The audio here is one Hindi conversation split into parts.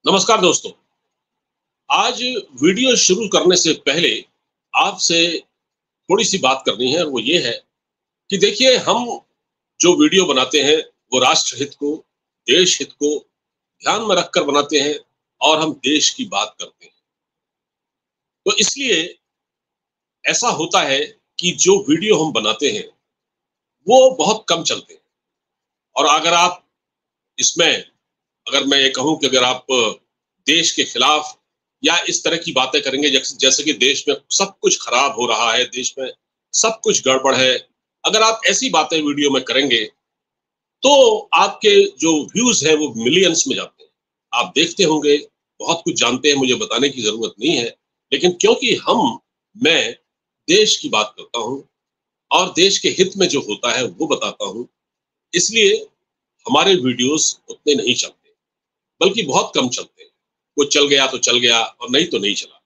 नमस्कार दोस्तों। आज वीडियो शुरू करने से पहले आपसे थोड़ी सी बात करनी है और वो ये है कि देखिए हम जो वीडियो बनाते हैं वो राष्ट्र हित को, देश हित को ध्यान में रखकर बनाते हैं और हम देश की बात करते हैं। तो इसलिए ऐसा होता है कि जो वीडियो हम बनाते हैं वो बहुत कम चलते हैं। और अगर आप इसमें अगर मैं ये कहूँ कि अगर आप देश के खिलाफ या इस तरह की बातें करेंगे जैसे जैसे कि देश में सब कुछ खराब हो रहा है, देश में सब कुछ गड़बड़ है, अगर आप ऐसी बातें वीडियो में करेंगे तो आपके जो व्यूज है वो मिलियंस में जाते हैं। आप देखते होंगे, बहुत कुछ जानते हैं, मुझे बताने की जरूरत नहीं है। लेकिन क्योंकि मैं देश की बात करता हूँ और देश के हित में जो होता है वो बताता हूँ, इसलिए हमारे वीडियोस उतने नहीं चलते, बल्कि बहुत कम चलते हैं। वो चल गया तो चल गया और नहीं तो नहीं चला।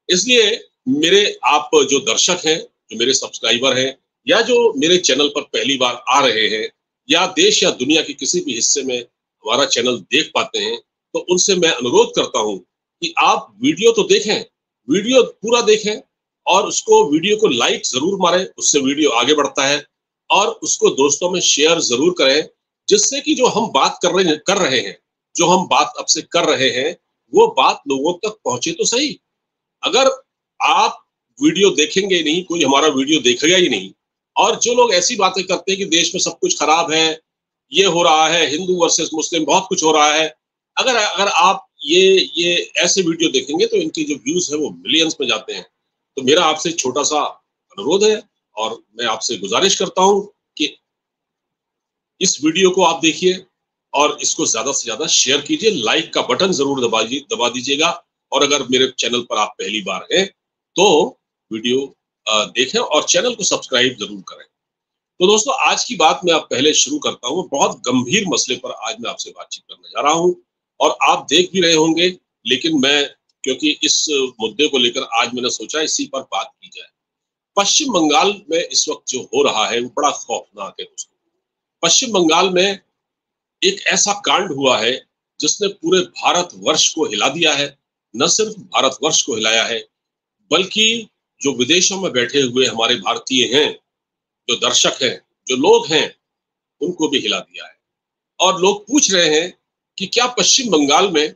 इसलिए मेरे आप जो दर्शक हैं, जो मेरे सब्सक्राइबर हैं या जो मेरे चैनल पर पहली बार आ रहे हैं या देश या दुनिया के किसी भी हिस्से में हमारा चैनल देख पाते हैं, तो उनसे मैं अनुरोध करता हूं कि आप वीडियो तो देखें, वीडियो पूरा देखें और उसको वीडियो को लाइक जरूर मारें, उससे वीडियो आगे बढ़ता है। और उसको दोस्तों में शेयर जरूर करें, जिससे कि जो हम बात कर रहे हैं, जो हम बात अब से कर रहे हैं, वो बात लोगों तक पहुंचे तो सही। अगर आप वीडियो देखेंगे ही नहीं, कोई हमारा वीडियो देखेगा ही नहीं, और जो लोग ऐसी बातें करते हैं कि देश में सब कुछ खराब है, ये हो रहा है, हिंदू वर्सेस मुस्लिम, बहुत कुछ हो रहा है, अगर अगर आप ये ऐसे वीडियो देखेंगे तो इनके जो व्यूज है वो मिलियंस में जाते हैं। तो मेरा आपसे छोटा सा अनुरोध है और मैं आपसे गुजारिश करता हूं कि इस वीडियो को आप देखिए और इसको ज्यादा से ज्यादा शेयर कीजिए, लाइक का बटन जरूर दबा दीजिएगा। और अगर मेरे चैनल पर आप पहली बार हैं तो वीडियो देखें और चैनल को सब्सक्राइब जरूर करें। तो दोस्तों, आज की बात मैं आप पहले शुरू करता हूँ। बहुत गंभीर मसले पर आज मैं आपसे बातचीत करने जा रहा हूँ और आप देख भी रहे होंगे, लेकिन मैं क्योंकि इस मुद्दे को लेकर आज मैंने सोचा इसी पर बात की जाए। पश्चिम बंगाल में इस वक्त जो हो रहा है वो बड़ा खौफनाक है दोस्तों। पश्चिम बंगाल में एक ऐसा कांड हुआ है जिसने पूरे भारतवर्ष को हिला दिया है। न सिर्फ भारतवर्ष को हिलाया है, बल्कि जो विदेशों में बैठे हुए हमारे भारतीय हैं, जो दर्शक हैं, जो लोग हैं, उनको भी हिला दिया है। और लोग पूछ रहे हैं कि क्या पश्चिम बंगाल में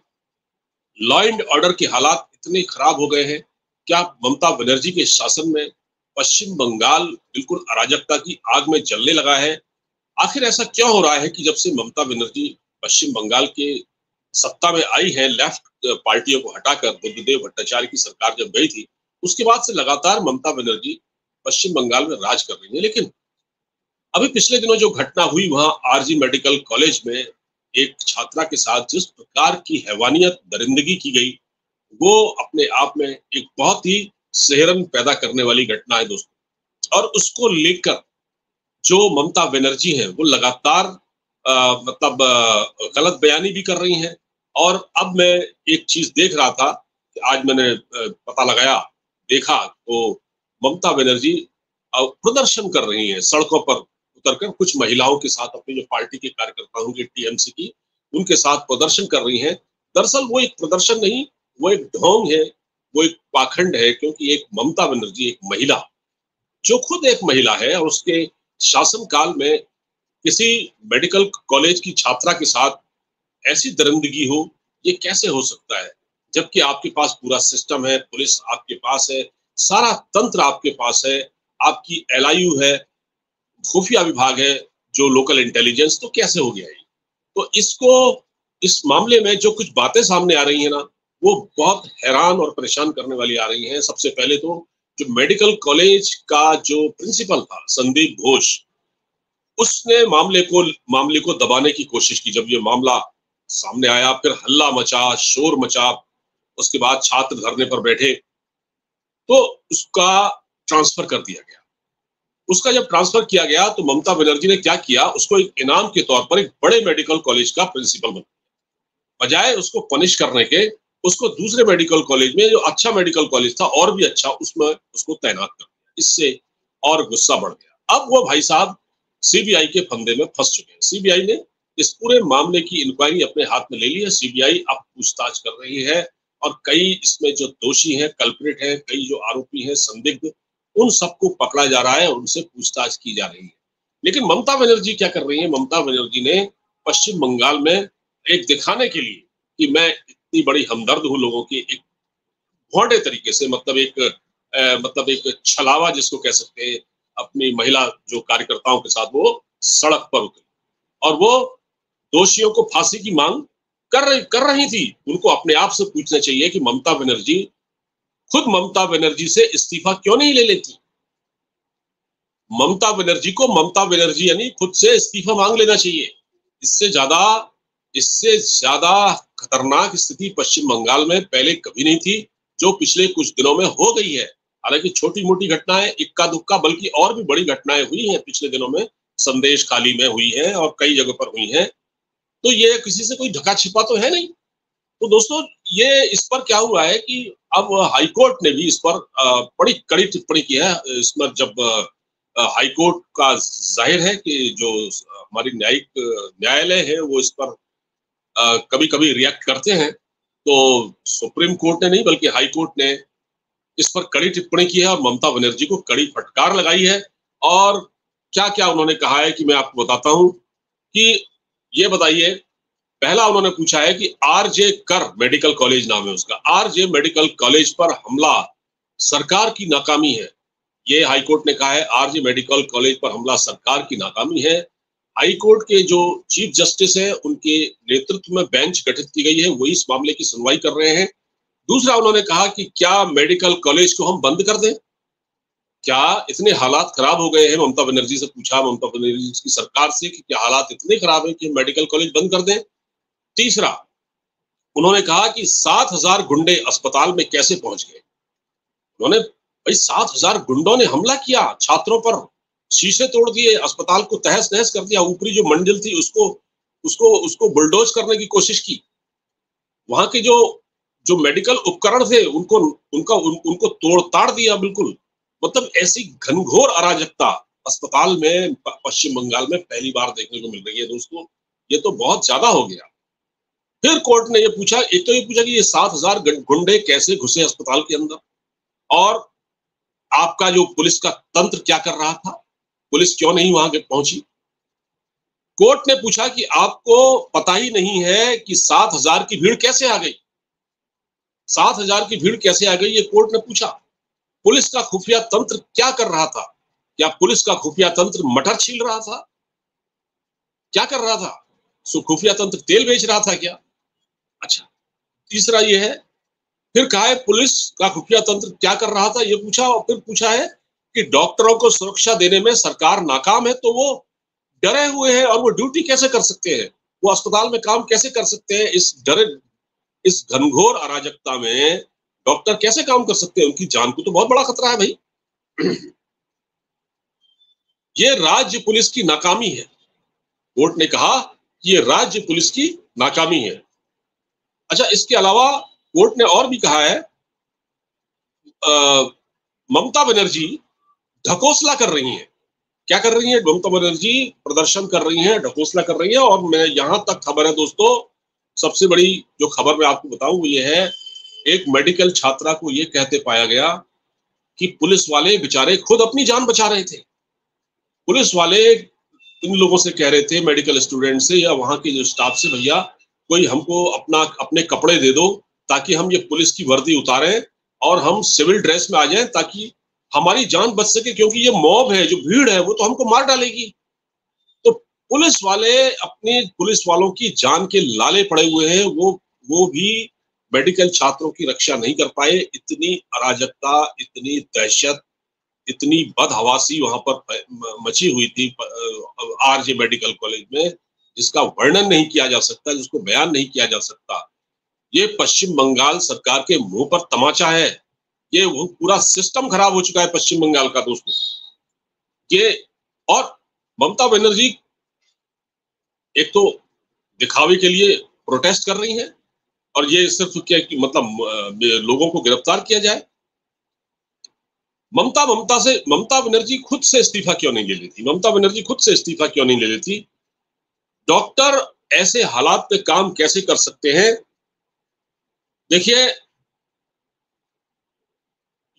लॉ एंड ऑर्डर के हालात इतने खराब हो गए हैं? क्या ममता बनर्जी के शासन में पश्चिम बंगाल बिल्कुल अराजकता की आग में जलने लगा है? आखिर ऐसा क्या हो रहा है कि जब से ममता बनर्जी पश्चिम बंगाल के सत्ता में आई है, लेफ्ट पार्टियों को हटाकर बुद्धदेव भट्टाचार्य की सरकार जब गई थी, उसके बाद से लगातार ममता बनर्जी पश्चिम बंगाल में राज कर रही है। लेकिन अभी पिछले दिनों जो घटना हुई वहां आरजी मेडिकल कॉलेज में एक छात्रा के साथ जिस प्रकार की हैवानियत दरिंदगी की गई, वो अपने आप में एक बहुत ही सिहरन पैदा करने वाली घटना है दोस्तों। और उसको लेकर जो ममता बनर्जी हैं वो लगातार मतलब गलत बयानी भी कर रही हैं। और अब मैं एक चीज देख रहा था कि आज मैंने पता लगाया, देखा तो ममता बनर्जी प्रदर्शन कर रही हैं सड़कों पर उतरकर, कुछ महिलाओं के साथ, अपनी जो पार्टी के कार्यकर्ता होंगे टीएमसी की, उनके साथ प्रदर्शन कर रही हैं। दरअसल वो एक प्रदर्शन नहीं, वो एक ढोंग है, वो एक पाखंड है, क्योंकि एक ममता बनर्जी एक महिला, जो खुद एक महिला है और उसके शासनकाल में किसी मेडिकल कॉलेज की छात्रा के साथ ऐसी दरिंदगी हो, ये कैसे हो सकता है? जबकि आपके पास पूरा सिस्टम है, पुलिस आपके पास है, सारा तंत्र आपके पास है, आपकी एलआईयू है, खुफिया विभाग है, जो लोकल इंटेलिजेंस, तो कैसे हो गया ये? तो इस मामले में जो कुछ बातें सामने आ रही है ना, वो बहुत हैरान और परेशान करने वाली आ रही हैं। सबसे पहले तो जो मेडिकल कॉलेज का जो प्रिंसिपल था संदीप घोष, उसने मामले को दबाने की कोशिश की। जब ये मामला सामने आया, फिर हल्ला मचा, शोर मचा, उसके बाद छात्र धरने पर बैठे, तो उसका ट्रांसफर कर दिया गया। उसका जब ट्रांसफर किया गया तो ममता बनर्जी ने क्या किया, उसको एक इनाम के तौर पर एक बड़े मेडिकल कॉलेज का प्रिंसिपल बना, बजाय उसको पनिश करने के उसको दूसरे मेडिकल कॉलेज में, जो अच्छा मेडिकल कॉलेज था और भी अच्छा, उसमें उसको तैनात कर दिया। इससे और गुस्सा बढ़ गया। अब वो भाई साहब सीबीआई के फंदे में फंस चुके हैं। सीबीआई ने इस पूरे मामले की इंक्वायरी अपने हाथ में ले ली है। सीबीआई अब पूछताछ कर रही है और कई इसमें जो दोषी हैं, कल्प्रिट हैं, कई जो आरोपी हैं, संदिग्ध, उन सबको पकड़ा जा रहा है, उनसे पूछताछ की जा रही है। लेकिन ममता बनर्जी क्या कर रही है? ममता बनर्जी ने पश्चिम बंगाल में एक दिखाने के लिए कि मैं इतनी बड़ी हमदर्द हूँ लोगों की, एक भोंडे तरीके से, मतलब एक छलावा जिसको कह सकते हैं, अपनी महिला जो कार्यकर्ताओं के साथ वो सड़क पर उतरी और वो दोषियों को फांसी की मांग कर रही थी। उनको अपने आप से पूछना चाहिए कि ममता बनर्जी, खुद ममता बनर्जी से इस्तीफा क्यों नहीं ले लेती? ममता बनर्जी को ममता बनर्जी यानी खुद से इस्तीफा मांग लेना चाहिए। इससे ज्यादा इससे ज्यादा खतरनाक स्थिति पश्चिम बंगाल में पहले कभी नहीं थी, जो पिछले कुछ दिनों में हो गई है। हालांकि छोटी मोटी घटनाएं, इक्का दुक्का, बल्कि और भी बड़ी घटनाएं हुई हैं पिछले दिनों में, संदेश खाली में हुई है और कई जगह पर हुई है। तो ये किसी से कोई ढका छिपा तो है नहीं। तो दोस्तों, ये इस पर क्या हुआ है कि अब हाईकोर्ट ने भी इस पर बड़ी कड़ी टिप्पणी की है। इसमें जब हाईकोर्ट का जाहिर है कि जो हमारी न्यायिक न्यायालय है वो इस पर कभी कभी रिएक्ट करते हैं, तो सुप्रीम कोर्ट ने नहीं बल्कि हाई कोर्ट ने इस पर कड़ी टिप्पणी की है और ममता बनर्जी को कड़ी फटकार लगाई है। और क्या क्या उन्होंने कहा है कि मैं आपको बताता हूं कि ये बताइए। पहला उन्होंने पूछा है कि आरजे कर मेडिकल कॉलेज नाम है उसका, आरजे मेडिकल कॉलेज पर हमला सरकार की नाकामी है। ये हाईकोर्ट ने कहा है आरजे मेडिकल कॉलेज पर हमला सरकार की नाकामी है। हाईकोर्ट के जो चीफ जस्टिस है उनके नेतृत्व में बेंच गठित की गई है, वही इस मामले की सुनवाई कर रहे हैं। दूसरा उन्होंने कहा कि क्या मेडिकल कॉलेज को हम बंद कर दें? क्या इतने हालात खराब हो गए हैं? ममता बनर्जी से पूछा, ममता बनर्जी की सरकार से, कि क्या हालात इतने खराब है कि मेडिकल कॉलेज बंद कर दें? तीसरा उन्होंने कहा कि 7,000 गुंडे अस्पताल में कैसे पहुंच गए? उन्होंने, भाई 7,000 गुंडों ने हमला किया छात्रों पर, शीशे तोड़ दिए, अस्पताल को तहस नहस कर दिया, ऊपरी जो मंजिल थी उसको उसको उसको बुलडोज करने की कोशिश की। वहां के जो जो मेडिकल उपकरण थे उनको तोड़ ताड़ दिया बिल्कुल। मतलब ऐसी घनघोर अराजकता अस्पताल में पश्चिम बंगाल में पहली बार देखने को मिल रही है दोस्तों। ये तो बहुत ज्यादा हो गया। फिर कोर्ट ने ये पूछा, एक तो ये पूछा कि ये 7,000 गुंडे कैसे घुसे अस्पताल के अंदर, और आपका जो पुलिस का तंत्र क्या कर रहा था, पुलिस क्यों नहीं वहां पहुंची? कोर्ट ने पूछा कि आपको पता ही नहीं है कि 7,000 की भीड़ कैसे आ गई? 7,000 की भीड़ कैसे आ गई, ये कोर्ट ने पूछा। पुलिस का खुफिया तंत्र क्या कर रहा था? क्या पुलिस का खुफिया तंत्र मटर छील रहा था? क्या कर रहा था? खुफिया तंत्र तेल बेच रहा था क्या? अच्छा, तीसरा ये है, फिर कहा है पुलिस का खुफिया तंत्र क्या कर रहा था, ये पूछा। और फिर पूछा है कि डॉक्टरों को सुरक्षा देने में सरकार नाकाम है, तो वो डरे हुए हैं और वो ड्यूटी कैसे कर सकते हैं, वो अस्पताल में काम कैसे कर सकते हैं? इस घनघोर अराजकता में डॉक्टर कैसे काम कर सकते हैं? उनकी जान को तो बहुत बड़ा खतरा है भाई। ये राज्य पुलिस की नाकामी है। कोर्ट ने कहा कि ये राज्य पुलिस की नाकामी है। अच्छा, इसके अलावा कोर्ट ने और भी कहा है, ममता बनर्जी ढकोसला कर रही हैं। क्या कर रही है ममता बनर्जी? प्रदर्शन कर रही हैं, ढकोसला कर रही है। और मैं यहां तक खबर है दोस्तों, सबसे बड़ी जो खबर मैं आपको बताऊं वो ये है, एक मेडिकल छात्रा को ये कहते पाया गया कि पुलिस वाले बेचारे खुद अपनी जान बचा रहे थे। पुलिस वाले इन लोगों से कह रहे थे, मेडिकल स्टूडेंट से या वहां के जो स्टाफ से, भैया कोई हमको अपने कपड़े दे दो ताकि हम ये पुलिस की वर्दी उतारें और हम सिविल ड्रेस में आ जाएं ताकि हमारी जान बच सके, क्योंकि ये मॉब है, जो भीड़ है वो तो हमको मार डालेगी। तो पुलिस वाले अपने पुलिस वालों की जान के लाले पड़े हुए हैं, वो भी मेडिकल छात्रों की रक्षा नहीं कर पाए। इतनी अराजकता, इतनी दहशत, इतनी बदहवासी वहां पर मची हुई थी आरजे मेडिकल कॉलेज में, जिसका वर्णन नहीं किया जा सकता, जिसको बयान नहीं किया जा सकता। ये पश्चिम बंगाल सरकार के मुंह पर तमाचा है। ये वो पूरा सिस्टम खराब हो चुका है पश्चिम बंगाल का दोस्तों। ये, और ममता बनर्जी एक तो दिखावे के लिए प्रोटेस्ट कर रही हैं, और ये सिर्फ क्या कि मतलब लोगों को गिरफ्तार किया जाए। ममता बनर्जी खुद से इस्तीफा क्यों नहीं ले लेती? ममता बनर्जी खुद से इस्तीफा क्यों नहीं ले लेती? डॉक्टर ऐसे हालात में काम कैसे कर सकते हैं? देखिए,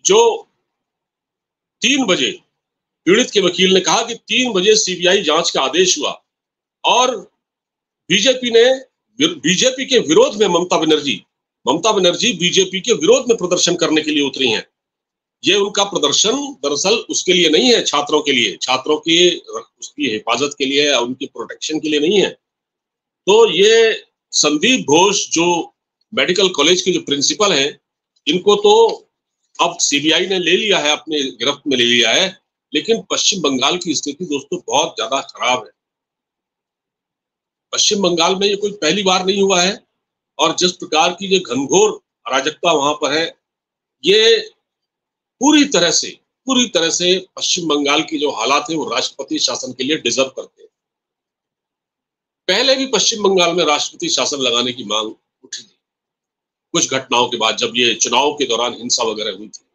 जो 3 बजे पीड़ित के वकील ने कहा कि 3 बजे सीबीआई जांच का आदेश हुआ और बीजेपी ने बीजेपी के विरोध में ममता बनर्जी बीजेपी के विरोध में प्रदर्शन करने के लिए उतरी हैं। ये उनका प्रदर्शन दरअसल उसके लिए नहीं है, छात्रों के लिए, छात्रों की उसकी हिफाजत के लिए, उनकी प्रोटेक्शन के लिए नहीं है। तो ये संदीप घोष जो मेडिकल कॉलेज के जो प्रिंसिपल हैं, इनको तो अब सीबीआई ने ले लिया है, अपने गिरफ्त में ले लिया है, लेकिन पश्चिम बंगाल की स्थिति दोस्तों बहुत ज्यादा खराब है। पश्चिम बंगाल में ये कोई पहली बार नहीं हुआ है और जिस प्रकार की ये घनघोर अराजकता वहां पर है, ये पूरी तरह से पश्चिम बंगाल की जो हालात है वो राष्ट्रपति शासन के लिए डिजर्व करते हैं। पहले भी पश्चिम बंगाल में राष्ट्रपति शासन लगाने की मांग उठी थी कुछ घटनाओं के बाद, जब ये चुनाव के दौरान हिंसा वगैरह हुई थी।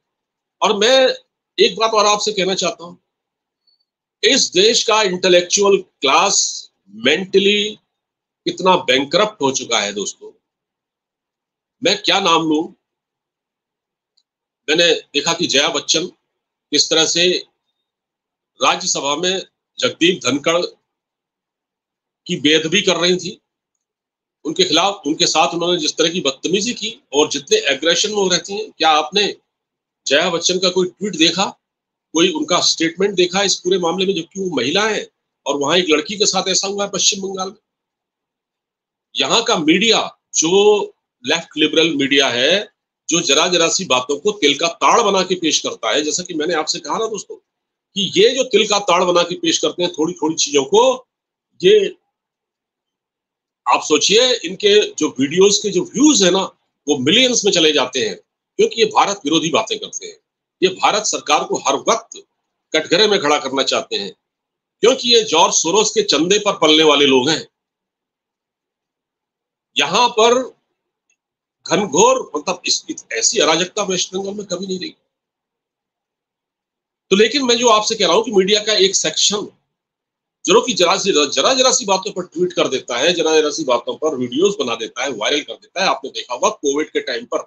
और मैं एक बात और आपसे कहना चाहता हूं, इस देश का इंटेलेक्चुअल क्लास मेंटली कितना बैंकरप्ट हो चुका है दोस्तों। मैं क्या नाम लूं? मैंने देखा कि जया बच्चन किस तरह से राज्यसभा में जगदीप धनखड़ की बेअदबी कर रही थी, उनके खिलाफ, उनके साथ उन्होंने जिस तरह की बदतमीजी की और जितने एग्रेशन में वो रहती हैं। क्या आपने जया बच्चन का कोई ट्वीट देखा, कोई उनका स्टेटमेंट देखा इस पूरे मामले में, जबकि वो महिला है और वहां एक लड़की के साथ ऐसा हुआ है पश्चिम बंगाल में? यहाँ का मीडिया जो लेफ्ट लिबरल मीडिया है, जो जरा जरा सी बातों को तिल का ताड़ बना के पेश करता है, जैसा कि मैंने आपसे कहा ना दोस्तों कि ये जो तिल का ताड़ बना के पेश करते हैं थोड़ी थोड़ी चीजों को, ये आप सोचिए इनके जो वीडियोस के जो व्यूज है ना, वो मिलियंस में चले जाते हैं, क्योंकि ये भारत विरोधी बातें करते हैं। ये भारत सरकार को हर वक्त कटघरे में खड़ा करना चाहते हैं, क्योंकि ये जॉर्ज सोरोस के चंदे पर पलने वाले लोग हैं। यहाँ पर घनघोर मतलब ऐसी अराजकता वेस्ट बंगाल में कभी नहीं रही। तो लेकिन मैं जो आपसे कह रहा हूं कि मीडिया का एक सेक्शन जो कि जरा जरा सी बातों पर ट्वीट कर देता है, जरा जरा सी बातों पर वीडियोस बना देता है, वायरल कर देता है। आपने देखा होगा कोविड के टाइम पर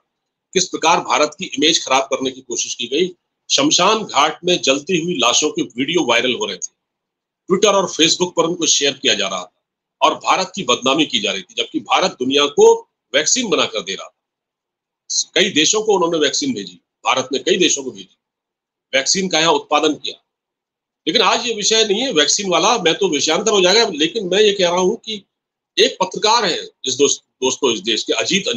किस प्रकार भारत की इमेज खराब करने की कोशिश की गई। शमशान घाट में जलती हुई लाशों के वीडियो वायरल हो रहे थे, ट्विटर और फेसबुक पर उनको शेयर किया जा रहा था और भारत की बदनामी की जा रही थी, जबकि भारत दुनिया को वैक्सीन बनाकर दे रहा था। कई देशों को उन्होंने वैक्सीन भेजी, भारत ने कई देशों को भेजी, वैक्सीन का यहाँ उत्पादन किया। लेकिन आज ये विषय नहीं है वैक्सीन वाला, मैं तो विषयांतर हो जाएगा। लेकिन मैं ये कह रहा हूं कि एक पत्रकार है इस दोस्तों इस देश के, अजीत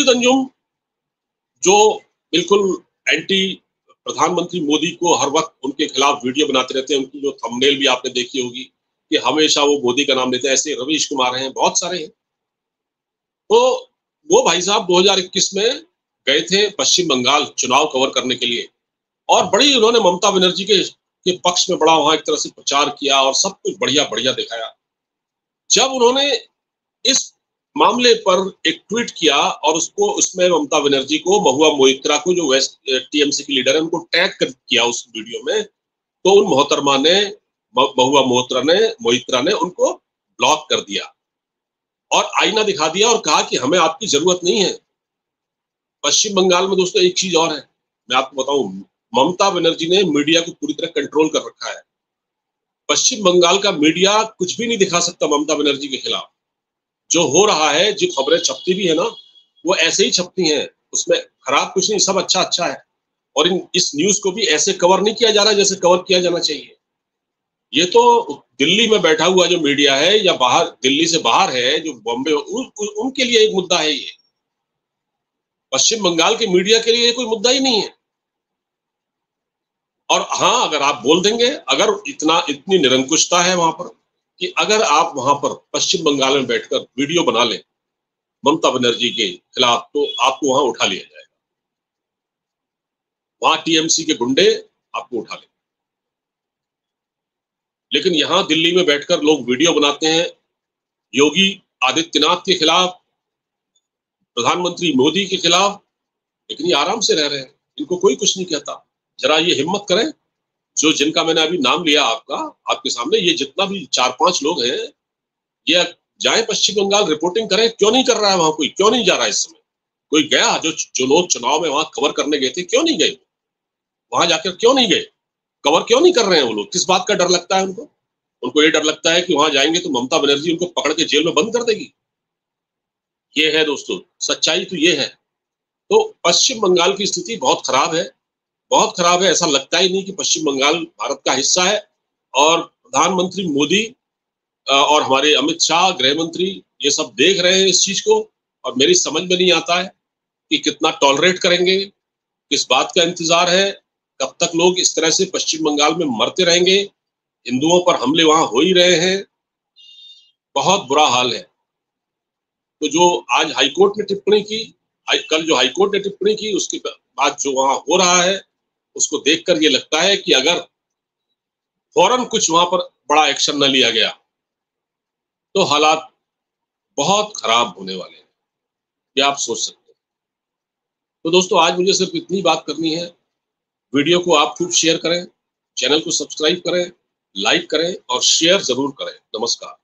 अंजुम जो बिल्कुल एंटी प्रधानमंत्री मोदी को हर वक्त उनके खिलाफ वीडियो बनाते रहते हैं। उनकी जो थंबनेल भी आपने देखी होगी कि हमेशा वो मोदी का नाम लेते हैं। ऐसे रवीश कुमार हैं, बहुत सारे हैं। तो वो भाई साहब 2021 में गए थे पश्चिम बंगाल चुनाव कवर करने के लिए और बड़ी उन्होंने ममता बनर्जी के पक्ष में बड़ा वहां एक तरह से प्रचार किया और सब कुछ बढ़िया बढ़िया दिखाया। जब उन्होंने इस मामले पर एक ट्वीट किया और उसमें ममता बनर्जी को, महुआ मोइत्रा को, जो वेस्ट टीएमसी की लीडर है, उनको टैग किया उस वीडियो में, तो उन मोहतरमा ने, महुआ मोइत्रा ने उनको ब्लॉक कर दिया और आईना दिखा दिया और कहा कि हमें आपकी जरूरत नहीं है। पश्चिम बंगाल में दोस्तों एक चीज और है, मैं आपको बताऊं, ममता बनर्जी ने मीडिया को पूरी तरह कंट्रोल कर रखा है। पश्चिम बंगाल का मीडिया कुछ भी नहीं दिखा सकता ममता बनर्जी के खिलाफ। जो हो रहा है, जो खबरें छपती भी है ना, वो ऐसे ही छपती हैं, उसमें खराब कुछ नहीं, सब अच्छा अच्छा है। और इस न्यूज को भी ऐसे कवर नहीं किया जा रहा जैसे कवर किया जाना चाहिए। ये तो दिल्ली में बैठा हुआ जो मीडिया है या बाहर, दिल्ली से बाहर है, जो बॉम्बे, उनके लिए एक मुद्दा है ये। पश्चिम बंगाल के मीडिया के लिए कोई मुद्दा ही नहीं है। और हाँ, अगर आप बोल देंगे, अगर इतनी निरंकुशता है वहां पर कि अगर आप वहां पर पश्चिम बंगाल में बैठकर वीडियो बना लें ममता बनर्जी के खिलाफ, तो आपको वहां उठा लिया जाएगा। वहां टीएमसी के गुंडे आपको उठा लेंगे। लेकिन यहां दिल्ली में बैठकर लोग वीडियो बनाते हैं योगी आदित्यनाथ के खिलाफ, प्रधानमंत्री मोदी के खिलाफ, लेकिन ये आराम से रह रहे हैं, इनको कोई कुछ नहीं कहता। जरा ये हिम्मत करें जो जिनका मैंने अभी नाम लिया आपके सामने, ये जितना भी 4-5 लोग हैं, ये जाए पश्चिम बंगाल, रिपोर्टिंग करें। क्यों नहीं कर रहा है वहां कोई? क्यों नहीं जा रहा है इस समय? कोई गया? जो लोग चुनाव में वहां कवर करने गए थे, क्यों नहीं गए? वहां जाकर क्यों नहीं गए? कवर क्यों नहीं कर रहे हैं वो लोग? किस बात का डर लगता है उनको? उनको ये डर लगता है कि वहां जाएंगे तो ममता बनर्जी उनको पकड़ के जेल में बंद कर देगी। ये है दोस्तों, सच्चाई तो ये है। तो पश्चिम बंगाल की स्थिति बहुत खराब है, बहुत खराब है। ऐसा लगता ही नहीं कि पश्चिम बंगाल भारत का हिस्सा है। और प्रधानमंत्री मोदी और हमारे अमित शाह गृह मंत्री ये सब देख रहे हैं इस चीज को, और मेरी समझ में नहीं आता है कि कितना टॉलरेट करेंगे, किस बात का इंतजार है, कब तक लोग इस तरह से पश्चिम बंगाल में मरते रहेंगे। हिंदुओं पर हमले वहां हो ही रहे हैं, बहुत बुरा हाल है। तो जो आज हाईकोर्ट ने टिप्पणी की, कल जो हाईकोर्ट ने टिप्पणी की, उसके बाद जो वहां हो रहा है, उसको देखकर ये लगता है कि अगर फौरन कुछ वहां पर बड़ा एक्शन न लिया गया तो हालात बहुत खराब होने वाले हैं, ये आप सोच सकते हैं। तो दोस्तों, आज मुझे सिर्फ इतनी बात करनी है। वीडियो को आप खूब शेयर करें, चैनल को सब्सक्राइब करें, लाइक करें और शेयर जरूर करें। नमस्कार।